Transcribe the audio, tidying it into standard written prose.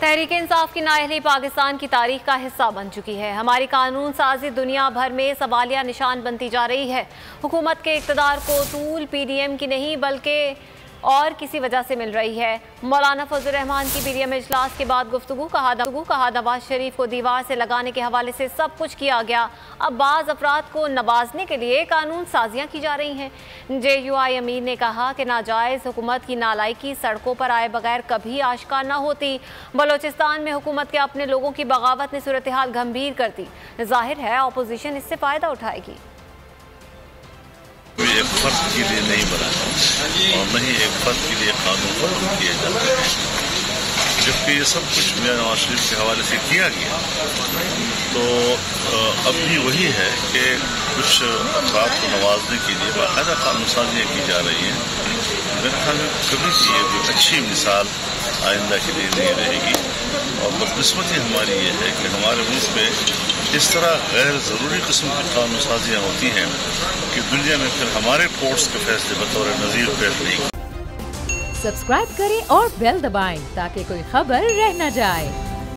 तहरीक इंसाफ की नाअहली पाकिस्तान की तारीख का हिस्सा बन चुकी है। हमारी कानून साजी दुनिया भर में सवालिया निशान बनती जा रही है। हुकूमत के इक़्तिदार को तूल PDM की नहीं बल्कि और किसी वजह से मिल रही है। मौलाना फजल रहमान की PDM इजलास के बाद गुफ्तगू कहा नवाज शरीफ को दीवार से लगाने के हवाले से सब कुछ किया गया। अब बाज़ अफराद को नवाजने के लिए कानून साजियाँ की जा रही हैं। JUI अमीर ने कहा कि नाजायज़ हुकूमत की नालायकी सड़कों पर आए बगैर कभी आश्कार न होती। बलोचिस्तान में हुकूमत के अपने लोगों की बगावत ने सूरत हाल गंभीर कर दी। जाहिर है अपोजिशन इससे फ़ायदा उठाएगी। एक फर्द के लिए नहीं बना और न ही एक फर्द के लिए कानून खत्म किए जाते हैं, जबकि ये सब कुछ मियां नवाज शरीफ के हवाले से किया गया। तो अब भी वही है कि कुछ अफराद को नवाजने के लिए बाकायदा कानून साजियाँ की जा रही हैं। मेरे ख्याल में कभी भी ये कोई अच्छी मिसाल आइंदा के लिए नहीं रहेगी। और बदकिस्मती हमारी ये है कि हमारे मुल्क में इस तरह गैर ज़रूरी किस्म की कानून साजियाँ होती हैं कि दुनिया में फिर हमारे कोर्ट्स के फैसले बतौर नज़ीर पेश नहीं। सब्सक्राइब करें और बेल दबाएं ताकि कोई खबर रह न जाए।